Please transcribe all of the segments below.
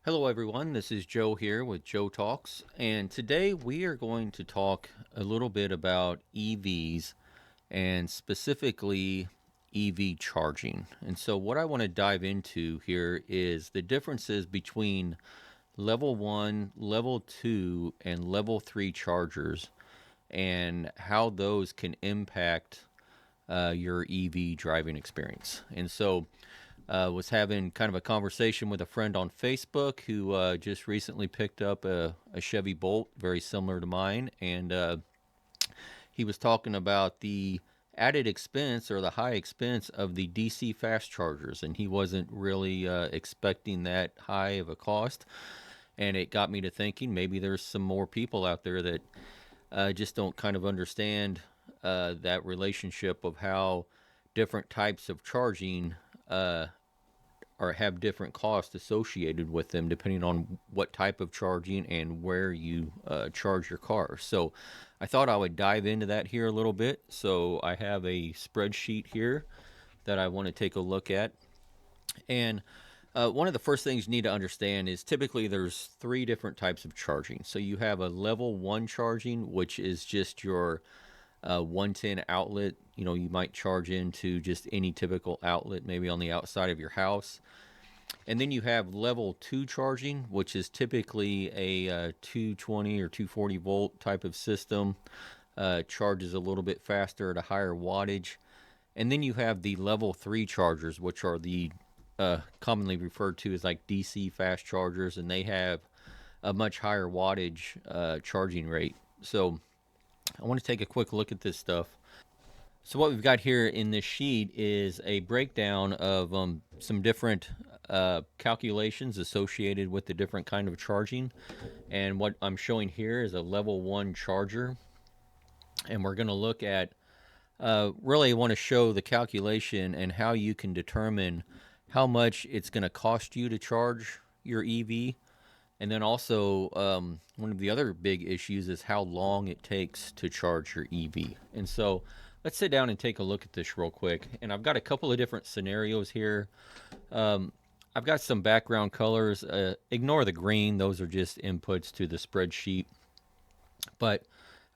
Hello, everyone. This is Joe here with Joe Talks, and today we are going to talk a little bit about EVs and specifically EV charging. And so, what I want to dive into here is the differences between level one, level two, and level three chargers and how those can impact your EV driving experience. And so, was having kind of a conversation with a friend on Facebook who just recently picked up a Chevy Bolt, very similar to mine, and he was talking about the added expense or the high expense of the DC fast chargers, and he wasn't really expecting that high of a cost. And it got me to thinking maybe there's some more people out there that just don't kind of understand that relationship of how different types of charging or have different costs associated with them depending on what type of charging and where you charge your car. So I thought I would dive into that here a little bit. So I have a spreadsheet here that I want to take a look at. And one of the first things you need to understand is typically there's three different types of charging. So you have a level one charging, which is just your 110 outlet. You know, you might charge into just any typical outlet, maybe on the outside of your house. And then you have level two charging, which is typically a 220 or 240 volt type of system. Charges a little bit faster at a higher wattage. And then you have the level three chargers, which are the commonly referred to as like DC fast chargers, and they have a much higher wattage charging rate. So I want to take a quick look at this stuff. So what we've got here in this sheet is a breakdown of some different calculations associated with the different kind of charging. And what I'm showing here is a level one charger. And we're going to look at, really want to show the calculation and how you can determine how much it's going to cost you to charge your EV. And then also, one of the other big issues is how long it takes to charge your EV. And so let's sit down and take a look at this real quick. And I've got a couple of different scenarios here. I've got some background colors. Ignore the green, those are just inputs to the spreadsheet. But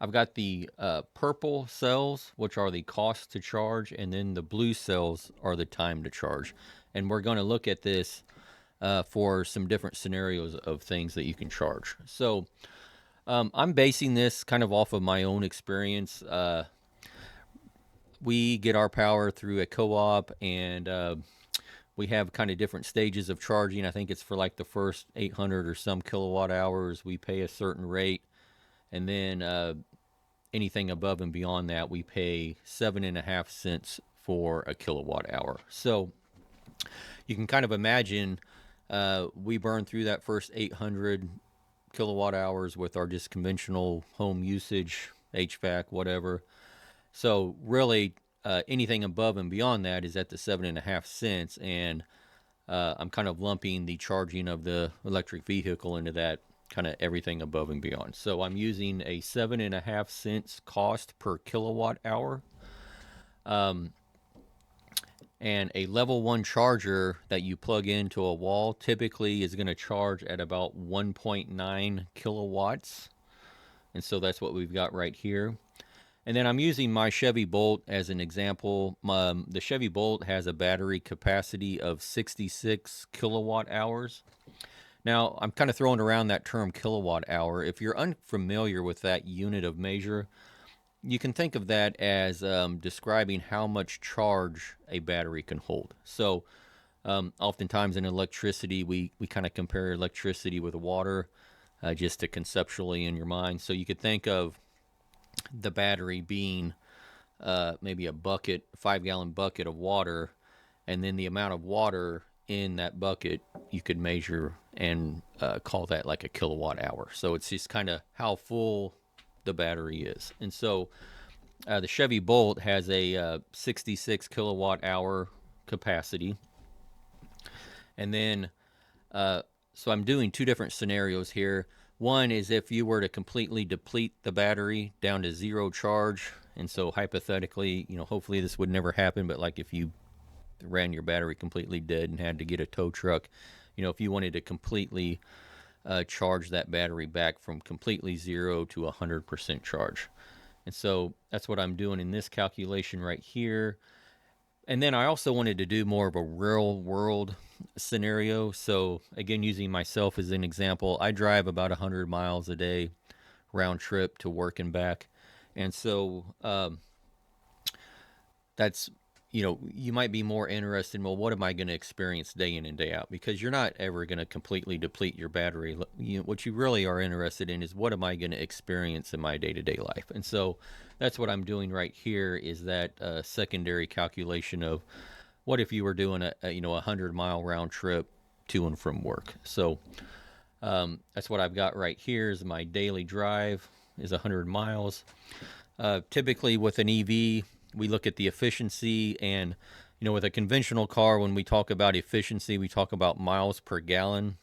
I've got the purple cells, which are the cost to charge, and then the blue cells are the time to charge. And we're going to look at this for some different scenarios of things that you can charge. So I'm basing this kind of off of my own experience. We get our power through a co-op, and we have kind of different stages of charging. I think it's for like the first 800 or some kilowatt hours, we pay a certain rate. And then anything above and beyond that, we pay 7.5 cents for a kilowatt hour. So you can kind of imagine we burn through that first 800 kilowatt hours with our just conventional home usage, HVAC, whatever. So really, anything above and beyond that is at the 7.5 cents, and I'm kind of lumping the charging of the electric vehicle into that kind of everything above and beyond. So I'm using a 7.5 cents cost per kilowatt hour. And a level one charger that you plug into a wall typically is going to charge at about 1.9 kilowatts. And so that's what we've got right here. And then I'm using my Chevy Bolt as an example. The Chevy Bolt has a battery capacity of 66 kilowatt hours. Now, I'm kind of throwing around that term kilowatt hour. If you're unfamiliar with that unit of measure, you can think of that as describing how much charge a battery can hold. So oftentimes in electricity, we kind of compare electricity with water, just to conceptually in your mind. So you could think of the battery being maybe a bucket, 5-gallon bucket of water, and then the amount of water in that bucket you could measure and call that like a kilowatt hour. So it's just kind of how full the battery is. And so the Chevy Bolt has a 66 kilowatt hour capacity. And then, so I'm doing two different scenarios here. One is if you were to completely deplete the battery down to zero charge. And so hypothetically, hopefully this would never happen, but like if you ran your battery completely dead and had to get a tow truck, if you wanted to completely charge that battery back from completely zero to 100% charge. And so that's what I'm doing in this calculation right here. And then I also wanted to do more of a real world scenario. So again, using myself as an example, I drive about 100 miles a day round trip to work and back. And so that's, you might be more interested in, well, what am I going to experience day in and day out? Because you're not ever going to completely deplete your battery. What you really are interested in is, what am I going to experience in my day-to-day life? And so that's what I'm doing right here, is that secondary calculation of, what if you were doing a 100-mile round trip to and from work? So that's what I've got right here. Is my daily drive is 100 miles. Typically with an EV, we look at the efficiency, and with a conventional car, when we talk about efficiency, we talk about miles per gallon.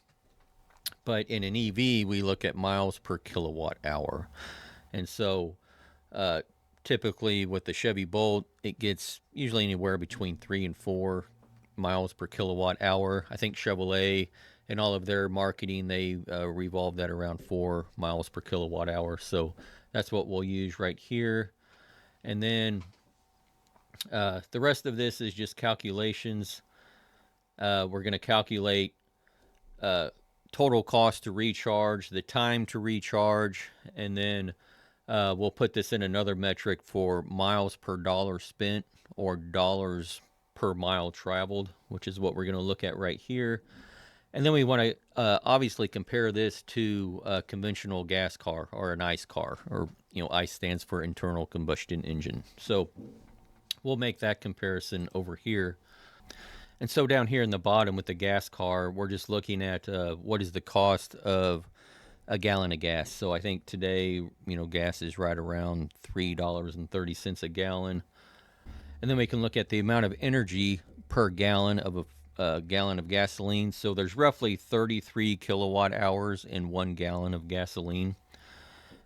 But in an EV, we look at miles per kilowatt hour. And so typically with the Chevy Bolt, it gets usually anywhere between 3 and 4 miles per kilowatt hour. I think Chevrolet, in all of their marketing, they revolve that around 4 miles per kilowatt hour. So that's what we'll use right here. And then the rest of this is just calculations. We're going to calculate total cost to recharge, the time to recharge, and then we'll put this in another metric for miles per dollar spent, or dollars per mile traveled, which is what we're going to look at right here. And then we want to obviously compare this to a conventional gas car or an ICE car, or ICE stands for internal combustion engine. So we'll make that comparison over here. And so down here in the bottom with the gas car, we're just looking at what is the cost of a gallon of gas. So I think today, gas is right around $3.30 a gallon. And then we can look at the amount of energy per gallon of a gallon of gasoline. So there's roughly 33 kilowatt hours in 1 gallon of gasoline.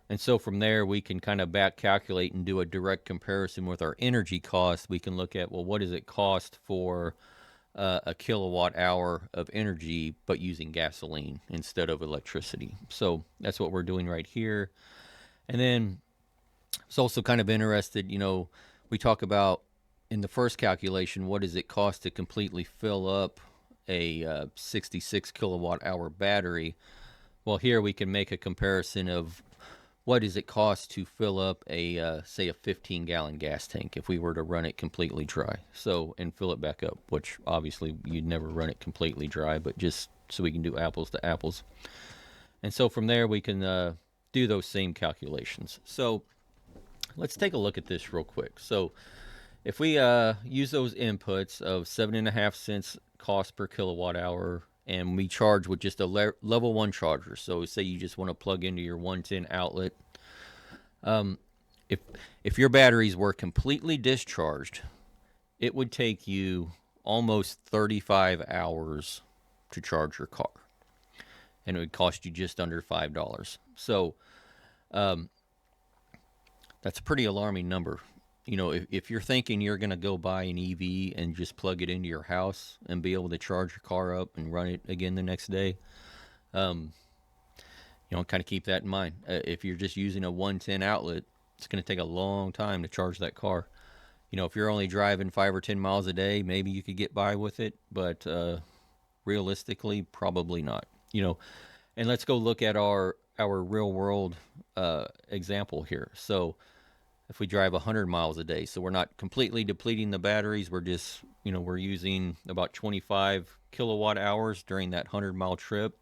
And so from there, we can kind of back calculate and do a direct comparison with our energy cost. We can look at, well, what does it cost for a kilowatt hour of energy, but using gasoline instead of electricity? So that's what we're doing right here. And then it's also kind of interested, we talk about in the first calculation, what does it cost to completely fill up a 66 kilowatt hour battery? Well, here we can make a comparison of, what does it cost to fill up say a 15-gallon gas tank if we were to run it completely dry? So, and fill it back up, which obviously you'd never run it completely dry, but just so we can do apples to apples. And so from there, we can do those same calculations. So let's take a look at this real quick. So if we use those inputs of 7.5 cents cost per kilowatt hour, and we charge with just a level 1 charger. So say you just want to plug into your 110 outlet. If your batteries were completely discharged, it would take you almost 35 hours to charge your car, and it would cost you just under $5. So that's a pretty alarming number. If you're thinking you're going to go buy an EV and just plug it into your house and be able to charge your car up and run it again the next day, kind of keep that in mind. If you're just using a 110 outlet, it's going to take a long time to charge that car. If you're only driving 5 or 10 miles a day, maybe you could get by with it, but realistically, probably not. And let's go look at our real world example here. So if we drive 100 miles a day, so we're not completely depleting the batteries, we're just, we're using about 25 kilowatt hours during that 100-mile trip.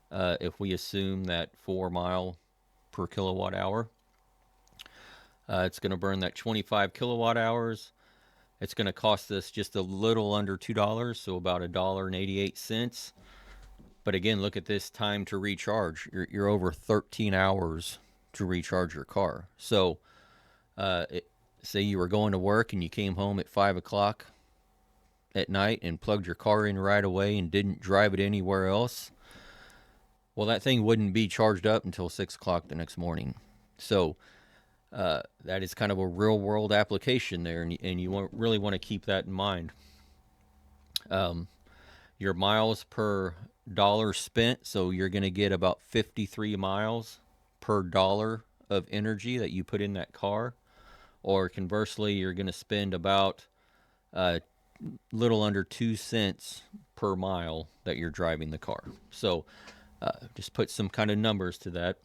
If we assume that 4 mile per kilowatt hour, it's going to burn that 25 kilowatt hours. It's going to cost us just a little under $2, so about $1.88. But again, look at this time to recharge. You're over 13 hours to recharge your car. So say you were going to work and you came home at 5 o'clock at night and plugged your car in right away and didn't drive it anywhere else, well, that thing wouldn't be charged up until 6 o'clock the next morning. So that is kind of a real world application there, and you really want to keep that in mind. Your miles per dollar spent, so you're going to get about 53 miles per dollar of energy that you put in that car. Or conversely, you're going to spend about a little under 2 cents per mile that you're driving the car. So just put some kind of numbers to that.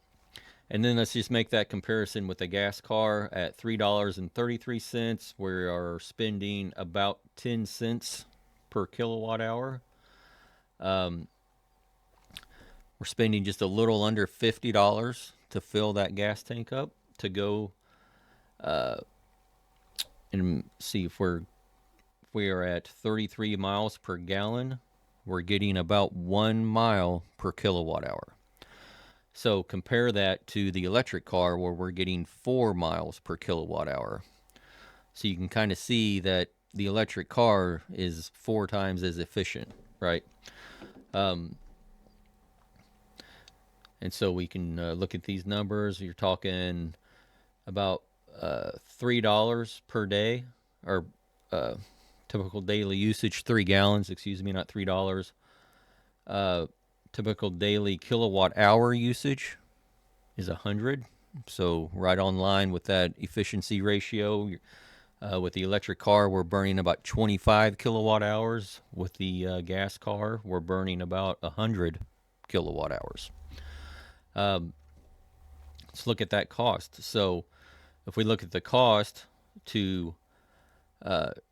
And then let's just make that comparison with a gas car at $3.33. We are spending about 10 cents per kilowatt hour. We're spending just a little under $50 to fill that gas tank up to go and see if we are at 33 miles per gallon. We're getting about 1 mile per kilowatt hour. So compare that to the electric car where we're getting 4 miles per kilowatt hour. So you can kind of see that the electric car is 4 times as efficient, right? And so we can look at these numbers. You're talking about $3 per day, or typical daily usage, 3 gallons, excuse me, not $3. Typical daily kilowatt hour usage is 100. So right on line with that efficiency ratio. With the electric car, we're burning about 25 kilowatt hours. With the gas car, we're burning about 100 kilowatt hours. Let's look at that cost. So if we look at the cost to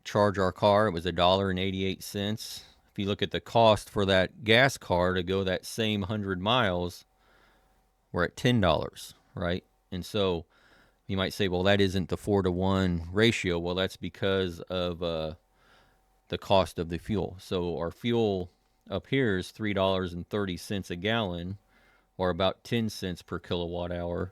charge our car, it was $1.88. If you look at the cost for that gas car to go that same 100 miles, we're at $10, right? And so you might say, well, that isn't the 4-to-1 ratio. Well, that's because of the cost of the fuel. So our fuel up here is $3.30 a gallon, or about 10 cents per kilowatt hour,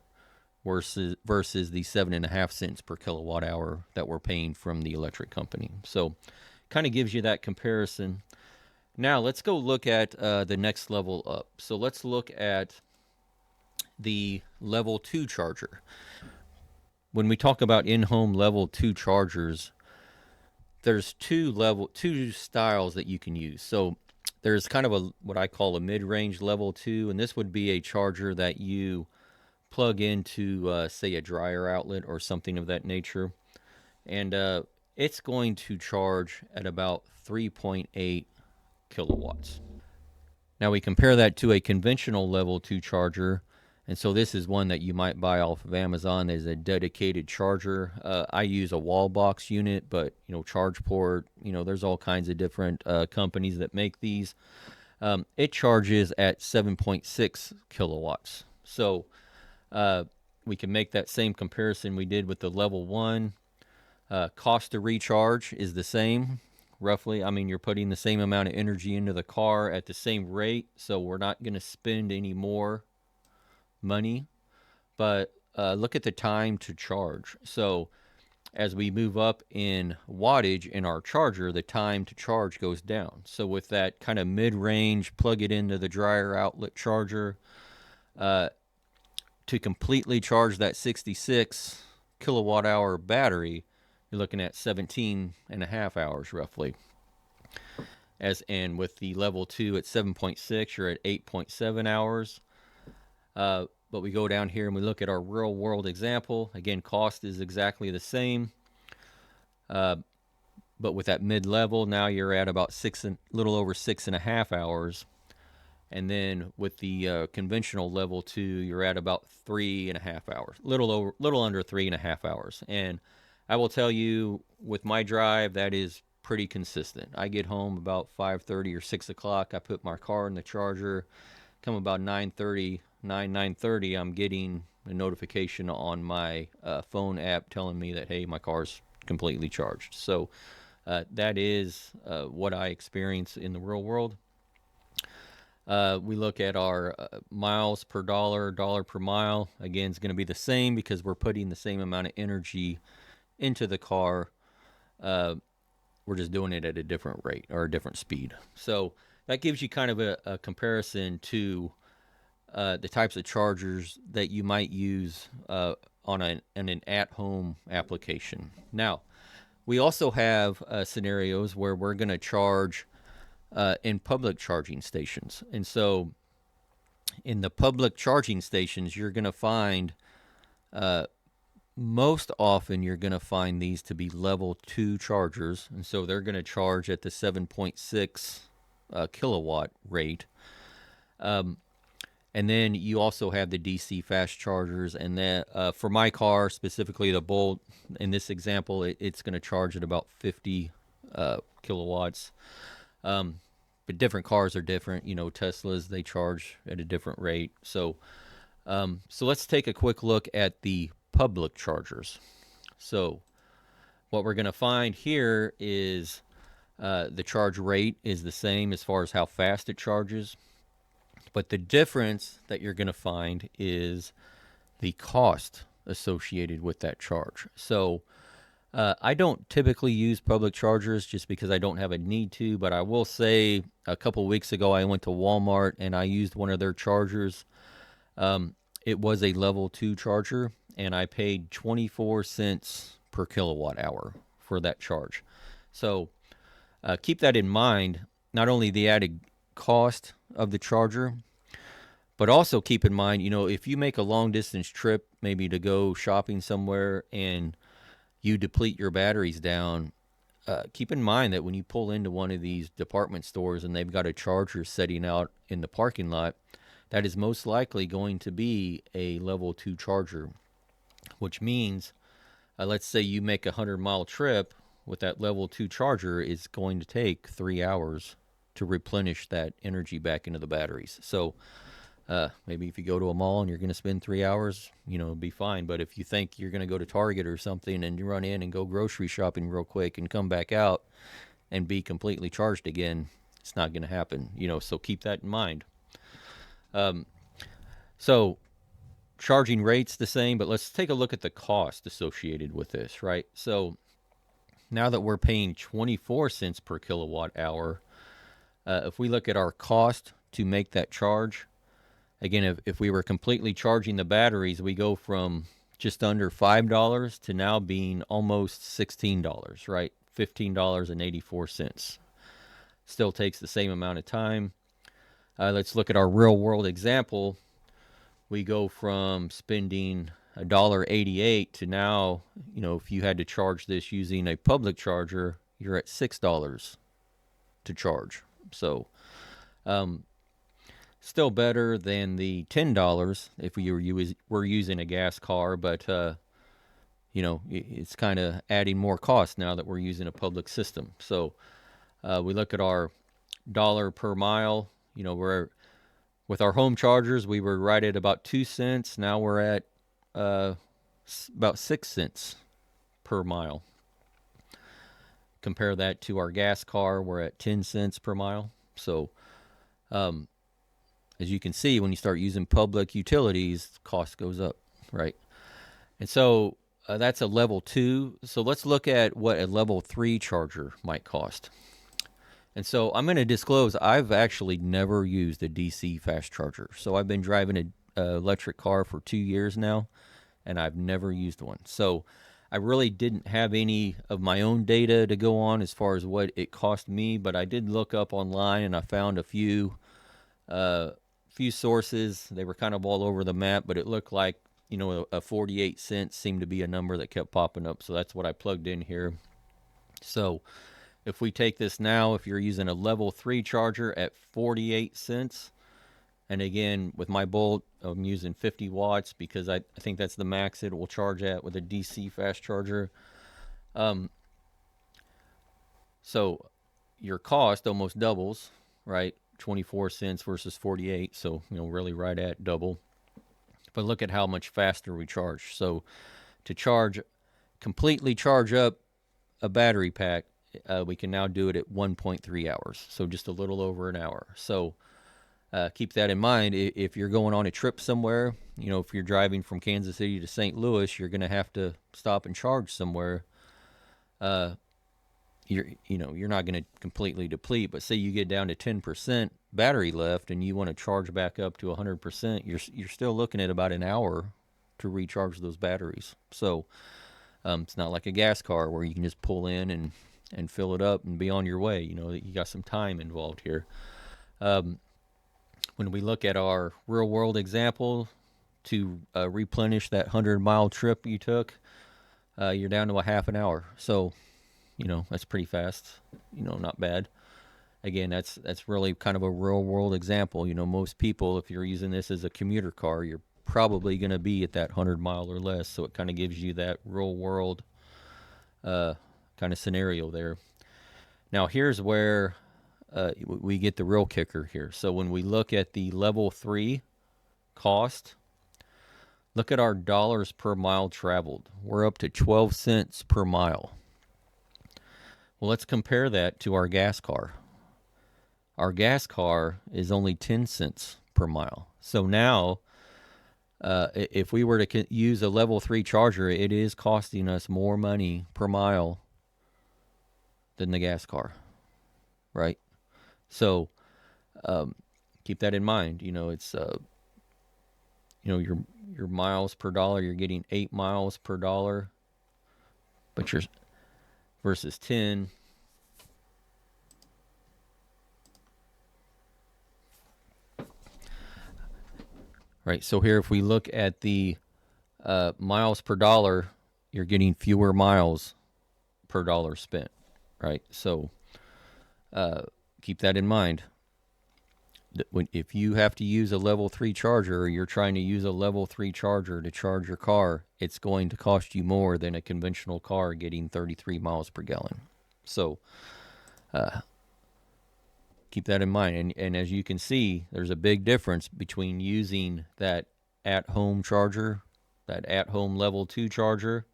versus the 7.5 cents per kilowatt hour that we're paying from the electric company. So kind of gives you that comparison. Now let's go look at the next level up. So let's look at the level 2 charger. When we talk about in-home level 2 chargers, there's two styles that you can use. So there's kind of what I call a mid-range level 2, and this would be a charger that you plug into, say, a dryer outlet or something of that nature, and it's going to charge at about 3.8 kilowatts. Now we compare that to a conventional level 2 charger, and so this is one that you might buy off of Amazon as a dedicated charger. I use a wall box unit, but ChargePort, there's all kinds of different companies that make these. It charges at 7.6 kilowatts. So we can make that same comparison we did with the level 1. Cost to recharge is the same, roughly. I mean, you're putting the same amount of energy into the car at the same rate, so we're not going to spend any more money. But look at the time to charge. So as we move up in wattage in our charger, the time to charge goes down. So with that kind of mid-range, plug it into the dryer outlet charger, to completely charge that 66 kilowatt hour battery, you're looking at 17 and a half hours roughly. And with the level 2 at 7.6, you're at 8.7 hours. But we go down here and we look at our real world example. Again, cost is exactly the same. But with that mid-level, now you're at about little over 6.5 hours. And then with the conventional level 2, you're at about 3.5 hours, little under 3.5 hours. And I will tell you, with my drive, that is pretty consistent. I get home about 5:30 or 6 o'clock. I put my car in the charger. Come about 9:30, I'm getting a notification on my phone app telling me that, hey, my car's completely charged. So that is what I experience in the real world. We look at our miles per dollar per mile. Again, it's going to be the same because we're putting the same amount of energy into the car. We're just doing it at a different rate or a different speed. So that gives you kind of a comparison to the types of chargers that you might use on an at-home application. Now, we also have scenarios where we're going to charge in public charging stations. And so in the public charging stations, you're going to find most often you're going to find these to be level 2 chargers. And so they're going to charge at the 7.6 kilowatt rate. And then you also have the DC fast chargers. And then for my car, specifically the Bolt, in this example, it's going to charge at about 50 kilowatts. But different cars are different. Teslas, they charge at a different rate. So let's take a quick look at the public chargers. So what we're going to find here is the charge rate is the same as far as how fast it charges. But the difference that you're going to find is the cost associated with that charge. So I don't typically use public chargers just because I don't have a need to, but I will say a couple weeks ago I went to Walmart and I used one of their chargers. It was a level 2 charger, and I paid 24 cents per kilowatt hour for that charge. So keep that in mind, not only the added cost of the charger, but also keep in mind, if you make a long distance trip, maybe to go shopping somewhere and you deplete your batteries down, keep in mind that when you pull into one of these department stores and they've got a charger setting out in the parking lot, that is most likely going to be a level 2 charger, which means, let's say you make a 100-mile trip with that level 2 charger, it's going to take 3 hours to replenish that energy back into the batteries. So maybe if you go to a mall and you're going to spend 3 hours, it'll be fine. But if you think you're going to go to Target or something and you run in and go grocery shopping real quick and come back out and be completely charged again, it's not going to happen. So keep that in mind. So charging rate's the same, but let's take a look at the cost associated with this, right? So now that we're paying 24 cents per kilowatt hour, if we look at our cost to make that charge, again, if we were completely charging the batteries, we go from just under $5 to now being almost $16, right? $15.84. Still takes the same amount of time. Let's look at our real world example. We go from spending $1.88 to now, if you had to charge this using a public charger, you're at $6 to charge. So, still better than the $10 if we were using a gas car, but it's kind of adding more cost now that we're using a public system. So we look at our dollar per mile. We're with our home chargers, we were right at about 2 cents. Now we're at about 6 cents per mile. Compare that to our gas car, we're at 10 cents per mile. So as you can see, when you start using public utilities, the cost goes up, right? And so that's a level 2. So let's look at what a level 3 charger might cost. And so I'm going to disclose I've actually never used a DC fast charger. So I've been driving an electric car for 2 years now, and I've never used one. So I really didn't have any of my own data to go on as far as what it cost me, but I did look up online and I found a few sources. They were kind of all over the map, but it looked like, a 48 cents seemed to be a number that kept popping up. So that's what I plugged in here. So if we take this now, if you're using a level 3 charger at 48 cents, and again, with my Bolt, I'm using 50 watts because I think that's the max it will charge at with a DC fast charger. So your cost almost doubles, right? 24 cents versus 48, so really right at double. But look at how much faster we charge. So to completely charge up a battery pack, we can now do it at 1.3 hours, so just a little over an hour. So keep that in mind. If you're going on a trip somewhere, if you're driving from Kansas City to St. Louis, you're going to have to stop and charge somewhere. You're not going to completely deplete, but say you get down to 10% battery left and you want to charge back up to 100%, you're still looking at about an hour to recharge those batteries. So it's not like a gas car where you can just pull in and fill it up and be on your way. You got some time involved here. Um, when we look at our real world example, to replenish that 100-mile trip you took, you're down to a half an hour. So, that's pretty fast. Not bad. Again, that's really kind of a real world example. Most people, if you're using this as a commuter car, you're probably going to be at that 100-mile or less. So it kind of gives you that real world kind of scenario there. Now, here's where we get the real kicker here. So when we look at the level 3 cost, look at our dollars per mile traveled. We're up to 12 cents per mile. Well, let's compare that to our gas car. Our gas car is only 10 cents per mile. So now, if we were to use a level 3 charger, it is costing us more money per mile than the gas car, right? So keep that in mind. It's your miles per dollar. You're getting 8 miles per dollar, but you're versus 10. Right. So here, if we look at the miles per dollar, you're getting fewer miles per dollar spent. Right. So keep that in mind. If you have to use a level 3 charger, or you're trying to use a level 3 charger to charge your car, it's going to cost you more than a conventional car getting 33 miles per gallon. So keep that in mind. And as you can see, there's a big difference between using that at-home charger, that at-home level 2 charger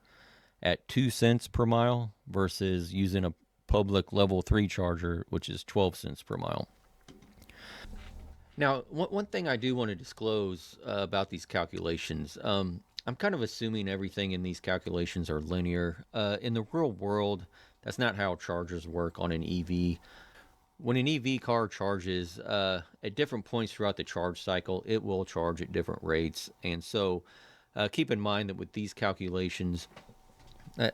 at 2 cents per mile versus using a public level 3 charger, which is 12 cents per mile. Now, one thing I do want to disclose about these calculations, I'm kind of assuming everything in these calculations are linear. In the real world, that's not how chargers work on an EV. When an EV car charges, at different points throughout the charge cycle, it will charge at different rates. And so keep in mind that with these calculations,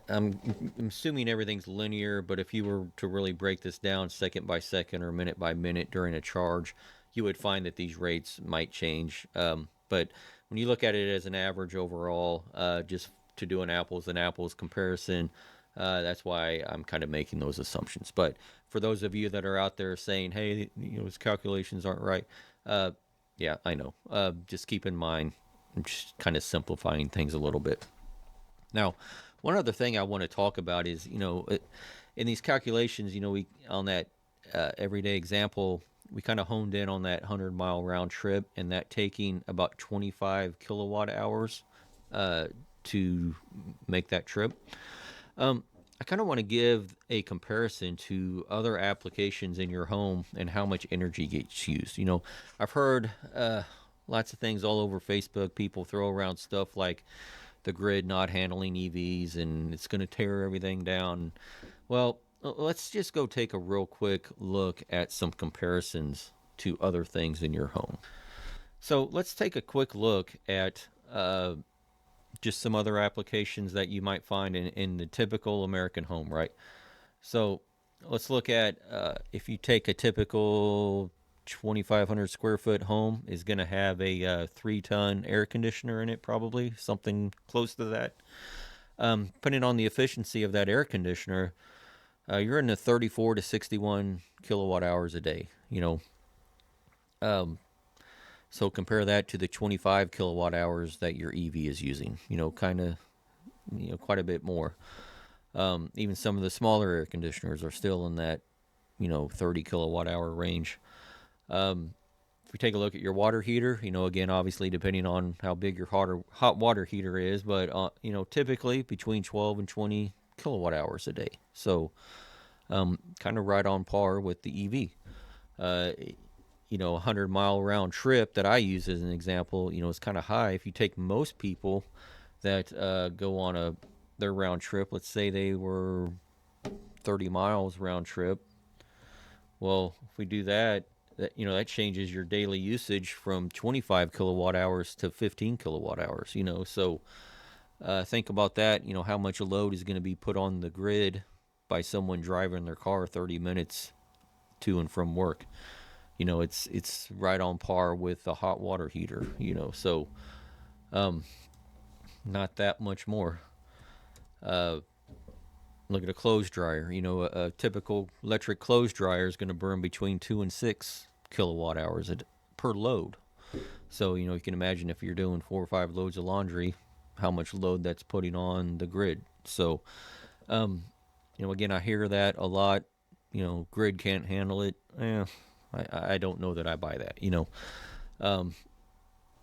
I'm assuming everything's linear, but if you were to really break this down second by second or minute by minute during a charge, you would find that these rates might change. But when you look at it as an average overall, just to do an apples and apples comparison, that's why I'm kind of making those assumptions. But for those of you that are out there saying, hey, these calculations aren't right, yeah, I know. Just keep in mind, I'm just kind of simplifying things a little bit. Now, one other thing I want to talk about is, in these calculations, we on that everyday example, we kind of honed in on that 100-mile round trip, and that taking about 25 kilowatt hours to make that trip. I kind of want to give a comparison to other applications in your home and how much energy gets used. I've heard lots of things all over Facebook. People throw around stuff like the grid not handling EVs and it's going to tear everything down. Well, let's just go take a real quick look at some comparisons to other things in your home. So let's take a quick look at just some other applications that you might find in the typical American home, right? So let's look at if you take a typical 2,500 square foot home, is going to have a 3-ton air conditioner in it, probably something close to that. Depending on the efficiency of that air conditioner, you're in the 34 to 61 kilowatt hours a day. So compare that to the 25 kilowatt hours that your EV is using. Kind of, quite a bit more. Even some of the smaller air conditioners are still in that, 30 kilowatt hour range. If we take a look at your water heater, again, obviously depending on how big your hot water heater is, but typically between 12 and 20 kilowatt hours a day. So kind of right on par with the EV. 100-mile round trip that I use as an example, is kind of high. If you take most people that go on their round trip, let's say they were 30 miles round trip. Well, if we do that changes your daily usage from 25 kilowatt hours to 15 kilowatt hours. So think about that. How much a load is going to be put on the grid by someone driving their car 30 minutes to and from work. It's right on par with a hot water heater, so not that much more. Uh, Look at a clothes dryer. A typical electric clothes dryer is going to burn between 2 and 6 kilowatt hours per load. So, you can imagine if you're doing 4 or 5 loads of laundry, how much load that's putting on the grid. So, again, I hear that a lot. Grid can't handle it. I don't know that I buy that. Um,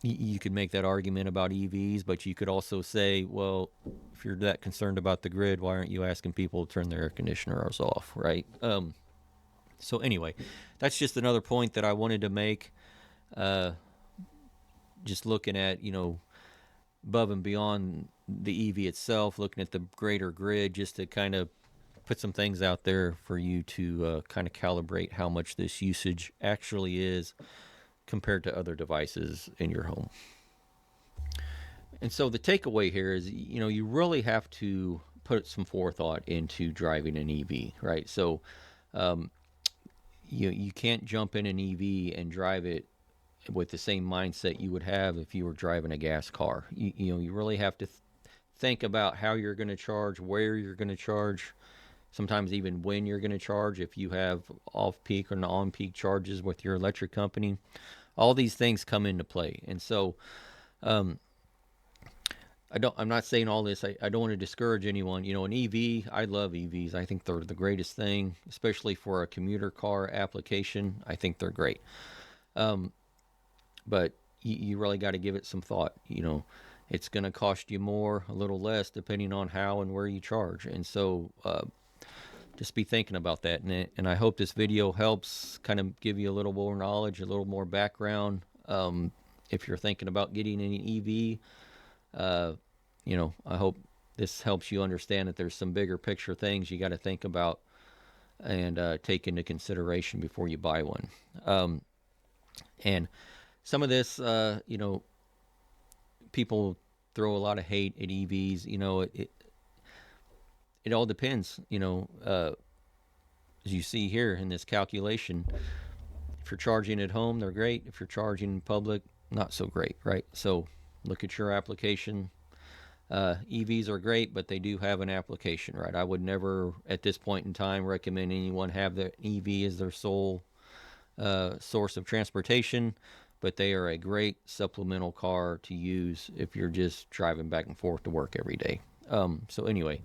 you could make that argument about EVs, but you could also say, well, if you're that concerned about the grid, why aren't you asking people to turn their air conditioners off, right? So anyway, that's just another point that I wanted to make. Just looking at, above and beyond the EV itself, looking at the greater grid, just to kind of put some things out there for you to kind of calibrate how much this usage actually is compared to other devices in your home. And so the takeaway here is, you really have to put some forethought into driving an EV, right? So you can't jump in an EV and drive it with the same mindset you would have if you were driving a gas car. You really have to think about how you're going to charge, where you're going to charge, sometimes even when you're going to charge, if you have off-peak or on-peak charges with your electric company. All these things come into play. And so I'm not saying all this. I don't want to discourage anyone. An EV, I love EVs. I think they're the greatest thing, especially for a commuter car application. I think they're great. But you really got to give it some thought. It's going to cost you more, a little less, depending on how and where you charge. And so just be thinking about that. And I hope this video helps kind of give you a little more knowledge, a little more background. If you're thinking about getting an EV, I hope this helps you understand that there's some bigger picture things you got to think about and take into consideration before you buy one. And some of this, people throw a lot of hate at EVs. It all depends, as you see here in this calculation. If you're charging at home, they're great. If you're charging in public, not so great, right? So look at your application. EVs are great, but they do have an application, right? I would never, at this point in time, recommend anyone have the EV as their sole source of transportation, but they are a great supplemental car to use if you're just driving back and forth to work every day. So anyway,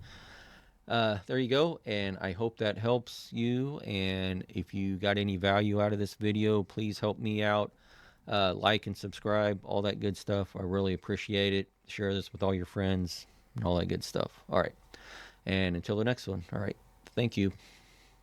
there you go, and I hope that helps you. And if you got any value out of this video, please help me out. Like and subscribe, all that good stuff. I really appreciate it. Share this with all your friends and all that good stuff. All right, and until the next one, all right, thank you.